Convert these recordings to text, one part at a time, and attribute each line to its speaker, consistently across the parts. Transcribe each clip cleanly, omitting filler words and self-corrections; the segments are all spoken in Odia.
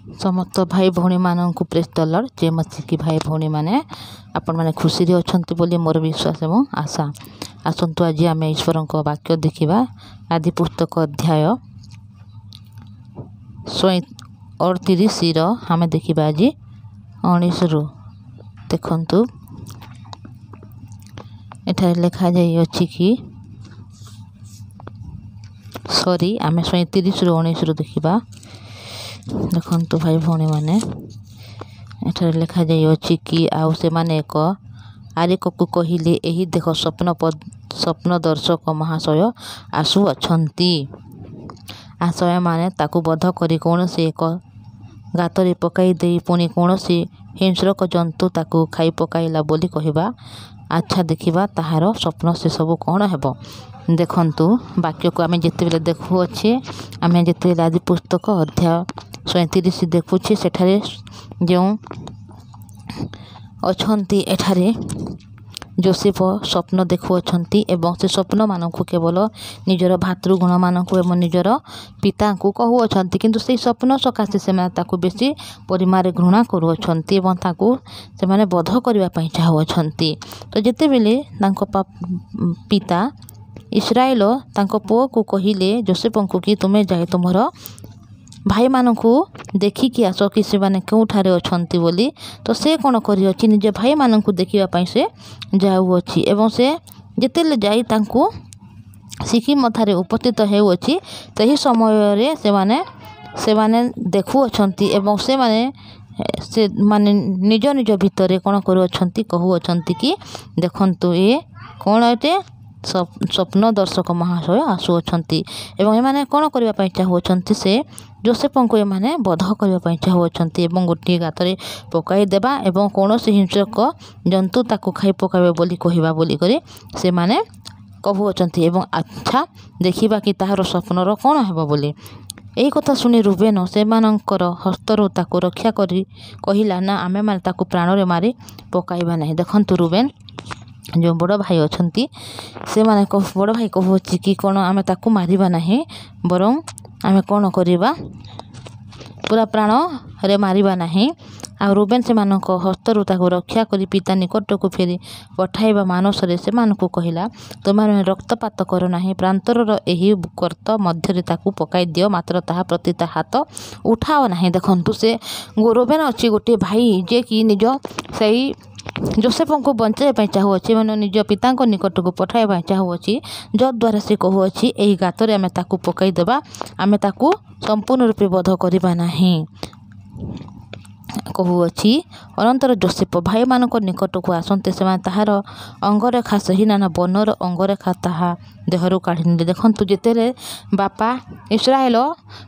Speaker 1: समस्त भाई भौणी मानक प्रेज द लॉर्ड जे मसीह भाई भौणी माने आपण माने खुशी रे अछंती बोली मोर विश्वास एवं आशा। आसंतु आज आम ईश्वर वाक्य देखा आदि पुस्तक अध्याय 38 आम देखा आज 19 रु देखु एठार लिखा जाइए कि सॉरी आम 37 रु 19 रु देखा देखु भाई भौणी मैंने एठार लिखा जाइए कि आउ से माने एक आरेक को कहले यही देख स्वप्न दर्शक महाशय आसु अछंती। आशय माने ताकू बध करी कौन से एक गातरे पकाई दे पुणी कौन से हिंस्रक जंतु ताकू खाई पकाइला बोली कहवा। अच्छा देखा ताहार स्वप्न से सब कौन हेब देखंतु वाक्य को आम जिते देखु अच्छे आम जिते आदि पुस्तक अध्याय 37 देखुचे सेठारे जो अछंती एठारे जोसेफ स्वप्न देखुअछंती एवं से स्वप्न मानक केवल निजर भातृगुण मानक एवं निजर पिता को कहूअछंती किंतु से स्वप्न सकाशे से बेसी परिमाण घृणा करुअछंती एवं ताकू से माने बध करबा पई चाहुअछंती। तो जेते बेले तांको पिता इस्राएल तांको पुओ को कहिले जोसेफ को कि तुमे जाए तुमर भाई मानक देखिकी आस कि से माने केउठारे अछंती बोली। तो से कौन करिअछि निज भाई मानक देखिबा से जाउअछि एवं से जेतेले जाई तांको सिकिम ठारे उपस्थित हेउअछि तही समय रे से माने देखुअछंती एवं से माने निज निज भितरे कौन करुअछंती कहूअछंती कि देखंतु ए कौन एटे स्वप्न दर्शक महाशय आसुअछंती एवं एमाने कौन करबा पई चाहुअछंती से जोसेफ को एमाने बध करबा पई चाहुअछंती एवं गोटे गातरे पकाई देबा एवं कौन से हिंसक जंतु ताकू खाई पकाबे बोली कहवा बोली करे से माने कहूअछंती एवं अच्छा देखिबा कि ताहार स्वप्नर कौन हेबो बोली। एही कथा सुनी रुबेन से मानकर हस्तरु ताकू रक्षा करी कहिला ना आमे माने ताकू प्राण रे मारी पकाइबा नहीं। देखंतु रुबेन जो बड़ भाई अच्छी से माने बड़ भाई कहूँ कि कौन आम ताकू मारिबा नहीं बरं आम कौन करवा पूरा प्राण रे मारिबा नहीं। आ रुबेन से मानक हस्तरु ताकू रक्षा करी पिता निकट को फेरी पठाइबा मानसरे से मानकू कहिला तुमने रक्तपात कर नाही प्रांतर एही गर्त मध्य ताकू पकाई दियो मात्र ताहा प्रति ता हाथ उठाओ नहीं। देखंतु से रुबेन अच्छी गोटे भाई जे कि निज सही जोसेफ को बचाइबा चाहुअछि मैंने निज पिता निकट को पठाइबा चाहुअछि जद्वारा से कहूअछि एही गातरे आमे ताकू पकाई देबा आमे ताकू संपूर्ण रूपे बध करबा नहीं कहूअछि। अनंतर जोसेफ भाई मानक निकट को आसंते से ताहार अंगरेखा सही नाना बनर अंगरेखा ताहा देहरु काढ़ी नेले। देखंतु जेतेले बापा इस्राएल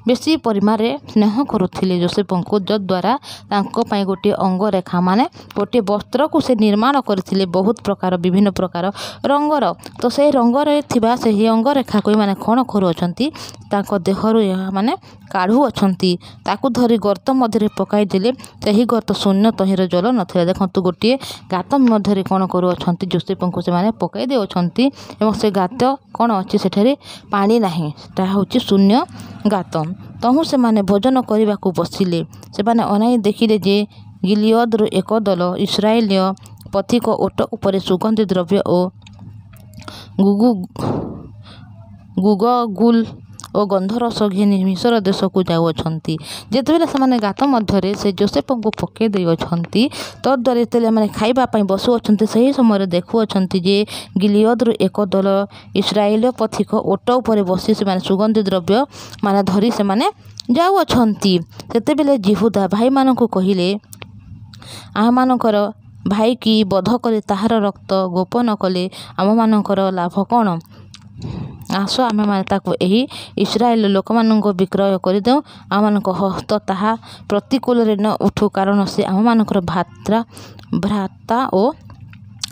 Speaker 1: बेसी परिमाण स्नेह करुथिले जोसेफ को जद्वारा तांको पई गोटे अंगरेखा माने गोटे वस्त्र को से निर्माण करथिले बहुत प्रकार विभिन्न प्रकार रंगर। तो से रंगर थिबा सही अंगरेखा को माने कोन करूछंती तांको देहरु माने काढ़ू अछंती ताकू धरी गर्त मध्य पकाई देले सही गर्त शून्य तहिर जल नथिला। देखंतु गोटे गात मध्य कौन करूछंती जोसेफ को से माने पकाई देउछंती एवं से गात कौन अच्छी सेठारे पानी नाही ताहा होची शून्य गात। तहु से माने भोजन करने को बसिले से माने अनाई देखिले जे गिलियद एक दल इस्राएलीय पथिक ओट उपरे सुगंधी द्रव्य और गुगुल और गंधरस घिनी मिश्र देश को जाऊँगी। जितेबाला से गात मध्य से जोसेफ को पकई देछंती तद्वारा जिते मैंने खावाई बसुअछंती सही समय देखुअछंती जे गिलियद एक दल इस्राएल पथिक ओट उपर बसी से सुगंधी द्रव्य माने धरी से माने जाऊँगी। सेतेबेले जिहुदा भाई मानक कहले आम मानकर भाई की बध करे ताहार रक्त गोपन कले आम मानकर लाभ कौन आस आम माने ताकू एही इस्राएल लोक मानक विक्रय करदेऊ आम मानक हस्त ताहा प्रतिकूल रे न उठू कारण से आम मानकर भ्राता और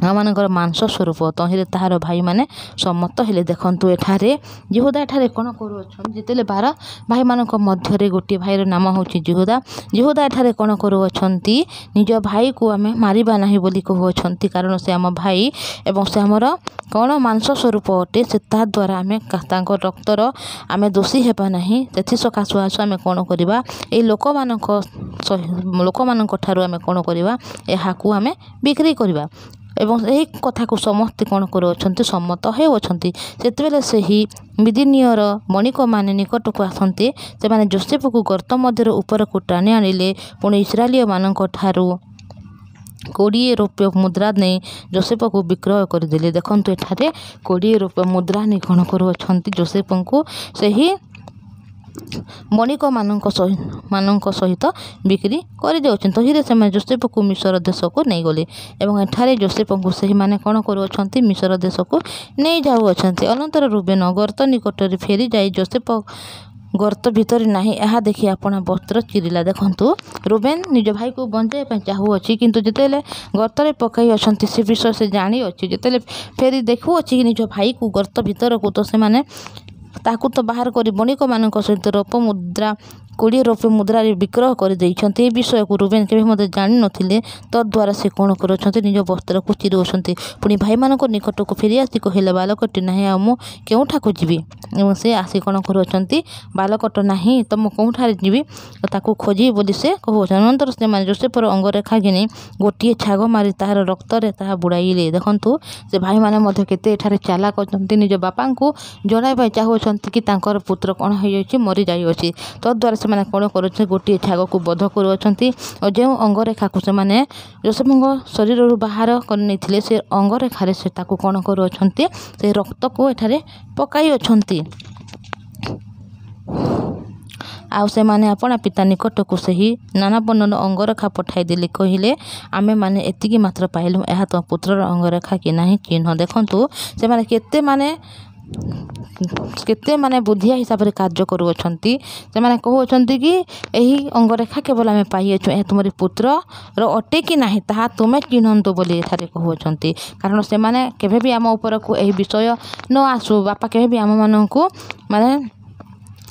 Speaker 1: आम मानकर मांस स्वरूप तहिरे ताहार भाई माने सम्मत हेले। देखंतु एठारे जिहुदा एठारे कौन करूछन जितेले 12 भाई मानक मध्य गोटे भाईर नाम होची जिहुदा। जिहुदा एठारे कौन करूछंती निज भाई को आमे मारिबा नाही बोली कहूछंती कारण से आम भाई एवं से आमर कौन मांस स्वरूप अटे से ता द्वारा आमे तांको रक्तर आमे दोषी हेबा नाही तेथि सकाशु आसु आमे कौन करबा ए लोक मानक ଲୋକମାନଙ୍କ ଠାରୁ ଆମେ କ'ଣ କରିବା ଏହାକୁ ଆମେ ବିକ୍ରି କରିବା ଏବଂ ଏହି କଥାକୁ ସମସ୍ତେ କ'ଣ କରୁଅଛନ୍ତି ସମ୍ମତ ହେଉଅଛନ୍ତି। ସେତେବେଳେ ସେହି ମିଦିନୀୟର ବଣିକମାନେ ନିକଟକୁ ଆସନ୍ତି। ସେମାନେ ଯୋସେଫକୁ ଗର୍ତ୍ତ ମଧ୍ୟରୁ ଉପରକୁ ଟାଣି ଆଣିଲେ। ପୁଣି ଇସ୍ରାଏଲୀୟମାନଙ୍କ ଠାରୁ 20 ରୌପ୍ୟ ମୁଦ୍ରା ନେଇ ଯୋସେଫକୁ ବିକ୍ରୟ କରିଦେଲେ। ଦେଖନ୍ତୁ ଏଠାରେ 20 ରୌପ୍ୟ ମୁଦ୍ରା ନେଇ କ'ଣ କରୁଅଛନ୍ତି ଯୋସେଫଙ୍କୁ ସେହି ବଣିକମାନଙ୍କ ସହିତ ବିକ୍ରି କରିଦେଉଛନ୍ତି। ତହିଁରେ ସେମାନେ ଯୋସେଫକୁ ମିଶର ଦେଶକୁ ନେଇଗଲେ ଏବଂ ଏଠାରେ ଯୋସେଫଙ୍କୁ ସେହିମାନେ କ'ଣ କରୁଅଛନ୍ତି ମିଶର ଦେଶକୁ ନେଇଯାଉଅଛନ୍ତି। ଅନନ୍ତର ରୁବେନ ଗର୍ତ୍ତ ନିକଟରେ ଫେରି ଯାଇ ଯୋସେଫ ଗର୍ତ୍ତ ଭିତରେ ନାହିଁ ଏହା ଦେଖି ଆପଣା ବସ୍ତ୍ର ଚିରିଲା। ଦେଖନ୍ତୁ ରୁବେନ ନିଜ ଭାଇକୁ ବଞ୍ଚାଇବା ପାଇଁ ଚାହୁଁଅଛି, କିନ୍ତୁ ଯେତେବେଳେ ଗର୍ତ୍ତରେ ପକାଇ ଅଛନ୍ତି ସେ ବିଷୟ ସେ ଜାଣିଅଛି। ଯେତେବେଳେ ଫେରି ଦେଖୁଅଛି ନିଜ ଭାଇକୁ ଗର୍ତ୍ତ ଭିତରକୁ, ତ ସେମାନେ ତାକୁ ତ ବାହାର କରି ବଣିକମାନଙ୍କ ସହିତ 20 ରୌପ୍ୟ ମୁଦ୍ରାରେ ବିକ୍ରୟ କରିଦେଇଛନ୍ତି। ଏହି ବିଷୟକୁ ରୁବେନ କେବେ ମଧ୍ୟ ଜାଣିନଥିଲେ। ତଦ୍ୱାରା ସେ କ'ଣ କରୁଛନ୍ତି ନିଜ ବସ୍ତ୍ରକୁ ଚିରୁଅଛନ୍ତି। ପୁଣି ଭାଇମାନଙ୍କ ନିକଟକୁ ଫେରିଆସି କହିଲେ, ବାଲକଟି ନାହିଁ, ଆଉ ମୁଁ କେଉଁଠାକୁ ଯିବି? ଏବଂ ସେ ଆସି କ'ଣ କରୁଅଛନ୍ତି ବାଲକଟ ନାହିଁ ତ ମୁଁ କେଉଁଠାରେ ଯିବି ତାକୁ ଖୋଜିବି ବୋଲି ସେ କହୁଅଛନ୍ତି। ଅନନ୍ତର ସେମାନେ ଯୋସେଫର ଅଙ୍ଗରେଖା ଘିନି ଗୋଟିଏ ଛାଗ ମାରି ତାହାର ରକ୍ତରେ ତାହା ବୁଡ଼ାଇଲେ। ଦେଖନ୍ତୁ ସେ ଭାଇମାନେ ମଧ୍ୟ କେତେ ଏଠାରେ ଚାଲାକ ଅଛନ୍ତି। ନିଜ ବାପାଙ୍କୁ ଜଣାଇବା ପାଇଁ ଚାହୁଁଅଛନ୍ତି କି ତାଙ୍କର ପୁତ୍ର କ'ଣ ହୋଇଯାଇଛି ମରିଯାଇଅଛି। ତଦ୍ୱାରା ସେମାନେ କ'ଣ କରୁଛନ୍ତି ଗୋଟିଏ ଛାଗକୁ ବଧ କରୁଅଛନ୍ତି ଓ ଯେଉଁ ଅଙ୍ଗରେଖାକୁ ସେମାନେ ଯୋସେଫଙ୍କ ଶରୀରରୁ ବାହାର କରିନେଇଥିଲେ ସେ ଅଙ୍ଗରେଖାରେ ସେ ତାକୁ କ'ଣ କରୁଅଛନ୍ତି ସେ ରକ୍ତକୁ ଏଠାରେ ପକାଇଅଛନ୍ତି। ଆଉ ସେମାନେ ଆପଣା ପିତା ନିକଟକୁ ସେହି ନାନା ବର୍ଣ୍ଣର ଅଙ୍ଗରେଖା ପଠାଇଦେଲେ। କହିଲେ, ଆମେମାନେ ଏତିକି ମାତ୍ର ପାଇଲୁ, ଏହା ତୁମ ପୁତ୍ରର ଅଙ୍ଗରେଖା କି ନାହିଁ ଚିହ୍ନ। ଦେଖନ୍ତୁ ସେମାନେ କେତେ ବୁଦ୍ଧିଆ ହିସାବରେ କାର୍ଯ୍ୟ କରୁଅଛନ୍ତି। ସେମାନେ କହୁଅଛନ୍ତି କି ଏହି ଅଙ୍ଗରେଖା କେବଳ ଆମେ ପାଇଅଛୁ, ଏହା ତୁମରି ପୁତ୍ରର ଅଟେ କି ନାହିଁ ତାହା ତୁମେ ଚିହ୍ନନ୍ତୁ ବୋଲି ଏଠାରେ କହୁଅଛନ୍ତି। କାରଣ ସେମାନେ କେବେ ବି ଆମ ଉପରକୁ ଏହି ବିଷୟ ନ ଆସୁ, ବାପା କେବେ ବି ଆମମାନଙ୍କୁ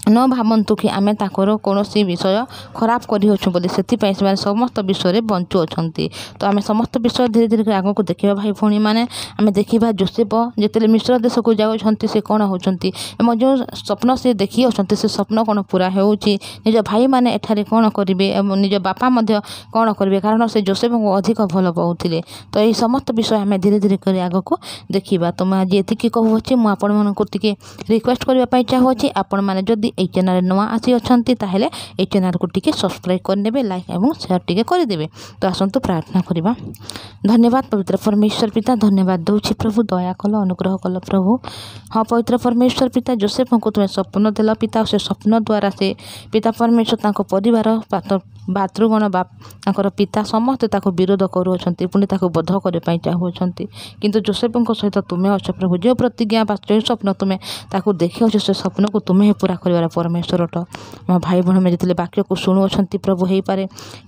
Speaker 1: ନ ଭାବନ୍ତୁ କି ଆମେ ତାଙ୍କର କୌଣସି ବିଷୟ ଖରାପ କରିଅଛୁ ବୋଲି। ସେଥିପାଇଁ ସେମାନେ ସମସ୍ତ ବିଷୟରେ ବଞ୍ଚୁଅଛନ୍ତି। ତ ଆମେ ସମସ୍ତ ବିଷୟ ଧୀରେ ଧୀରେ ଆଗକୁ ଦେଖିବା ଭାଇ ଭଉଣୀମାନେ। ଆମେ ଦେଖିବା ଯୋସେଫ ଯେତେବେଳେ ମିଶ୍ର ଦେଶକୁ ଯାଉଛନ୍ତି ସେ କ'ଣ ହେଉଛନ୍ତି ଏବଂ ଯେଉଁ ସ୍ୱପ୍ନ ସେ ଦେଖିଅଛନ୍ତି ସେ ସ୍ୱପ୍ନ କ'ଣ ପୁରା ହେଉଛି। ନିଜ ଭାଇମାନେ ଏଠାରେ କ'ଣ କରିବେ ଏବଂ ନିଜ ବାପା ମଧ୍ୟ କ'ଣ କରିବେ, କାରଣ ସେ ଯୋସେଫଙ୍କୁ ଅଧିକ ଭଲ ପାଉଥିଲେ। ତ ଏହି ସମସ୍ତ ବିଷୟ ଆମେ ଧୀରେ ଧୀରେ କରି ଆଗକୁ ଦେଖିବା। ତ ମୁଁ ଆଜି ଏତିକି କହୁଅଛି। ମୁଁ ଆପଣମାନଙ୍କୁ ଟିକେ ରିକ୍ୱେଷ୍ଟ କରିବା ପାଇଁ ଚାହୁଁଅଛି, ଆପଣମାନେ ଯଦି এই ଚ୍ୟାନେଲରେ ନୂଆ ଆସିଅଛନ୍ତି ତାହେଲେ এই ଚ୍ୟାନେଲକୁ ଟିକେ ସବସ୍କ୍ରାଇବ୍ କରିନେବେ, ଲାଇକ୍ ଏବଂ ସେୟାର ଟିକେ କରିଦେବେ। ତ ଆସନ୍ତୁ ପ୍ରାର୍ଥନା କରିବା। ଧନ୍ୟବାଦ ପବିତ୍ର ପରମେଶ୍ୱର ପିତା, ଧନ୍ୟବାଦ ଦେଉଛି ପ୍ରଭୁ, ଦୟା କଲ, ଅନୁଗ୍ରହ କଲ ପ୍ରଭୁ। ହଁ ପବିତ୍ର ପରମେଶ୍ୱର ପିତା, ଯୋସେଫଙ୍କୁ ତୁମେ ସ୍ୱପ୍ନ ଦେଲ ପିତା, ସେ ସ୍ୱପ୍ନ ଦ୍ୱାରା ସେ ପିତା ପରମେଶ୍ୱର ତାଙ୍କ ପରିବାର ଭାତୃଗଣ ତାଙ୍କର ପିତା ସମସ୍ତେ ତାକୁ ବିରୋଧ କରୁଅଛନ୍ତି, ପୁଣି ତାକୁ ବଧ କରିବା ପାଇଁ ଚାହୁଁଅଛନ୍ତି। କିନ୍ତୁ ଯୋସେଫଙ୍କ ସହିତ ତୁମେ ଅଛ ପ୍ରଭୁ। ଯେଉଁ ପ୍ରତିଜ୍ଞା ବା ଯେଉଁ ସ୍ୱପ୍ନ ତୁମେ ତାକୁ ଦେଖିଅଛ ସେ ସ୍ୱପ୍ନକୁ ତୁମେ ହିଁ ପୁରା କରିବାର ପରମେଶ୍ୱର ଅଟ। ମୋ ଭାଇ ଭଉଣୀମାନେ ଯେତେବେଳେ ବାକ୍ୟକୁ ଶୁଣୁଅଛନ୍ତି ପ୍ରଭୁ, ହେଇପାରେ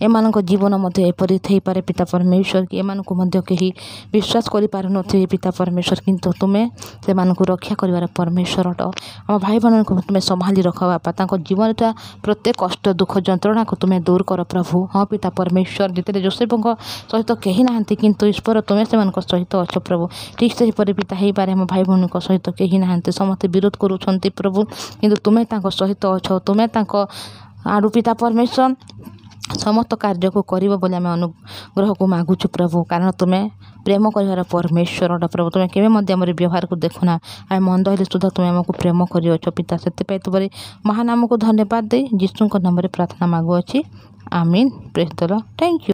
Speaker 1: ଏମାନଙ୍କ ଜୀବନ ମଧ୍ୟ ଏପରି ଥାଇପାରେ ପିତା ପରମେଶ୍ୱର କି ଏମାନଙ୍କୁ ମଧ୍ୟ କେହି ବିଶ୍ୱାସ କରିପାରୁନଥିବେ ପିତା ପରମେଶ୍ୱର, କିନ୍ତୁ ତୁମେ ସେମାନଙ୍କୁ ରକ୍ଷା କରିବାର ପରମେଶ୍ୱର ଅଟ। ଆମ ଭାଇ ଭଉଣୀମାନଙ୍କୁ ତୁମେ ସମ୍ଭାଳି ରଖ ବାପା, ତାଙ୍କ ଜୀବନଟା ପ୍ରତ୍ୟେକ କଷ୍ଟ ଦୁଃଖ ଯନ୍ତ୍ରଣାକୁ ତୁମେ ଦୂର କର ପ୍ରଭୁ। ହଁ ପିତା ପରମେଶ୍ୱର, ଯେତେବେଳେ ଯୋସେଫଙ୍କ ସହିତ କେହି ନାହାନ୍ତି କିନ୍ତୁ ଈଶ୍ୱର ତୁମେ ସେମାନଙ୍କ ସହିତ ଅଛ ପ୍ରଭୁ। ଠିକ୍ ସେହିପରି ପିତା ହେଇପାରେ ଆମ ଭାଇ ଭଉଣୀଙ୍କ ସହିତ କେହି ନାହାନ୍ତି, ସମସ୍ତେ ବିରୋଧ କରୁଛନ୍ତି ପ୍ରଭୁ, କିନ୍ତୁ ତୁମେ ତାଙ୍କ ସହିତ ଅଛ। ତୁମେ ତାଙ୍କ ଆଡ଼ୁ ପିତା ପରମେଶ୍ୱର ସମସ୍ତ କାର୍ଯ୍ୟକୁ କରିବ ବୋଲି ଆମେ ଅନୁଗ୍ରହକୁ ମାଗୁଛୁ ପ୍ରଭୁ, କାରଣ ତୁମେ ପ୍ରେମ କରିବାର ପରମେଶ୍ୱର ପ୍ରଭୁ। ତୁମେ କେବେ ମଧ୍ୟ ଆମର ବ୍ୟବହାରକୁ ଦେଖୁନା, ଆମେ ମନ୍ଦ ହେଲେ ସୁଦ୍ଧା ତୁମେ ଆମକୁ ପ୍ରେମ କରିଅଛ ପିତା। ସେଥିପାଇଁ ତୁମର ମହାନାମକୁ ଧନ୍ୟବାଦ ଦେଇ ଯୀଶୁଙ୍କ ନାମରେ ପ୍ରାର୍ଥନା ମାଗୁଅଛି, ଆମିନ୍। ପ୍ରେଜ୍ ଦ ଲର୍ଡ। Thank you.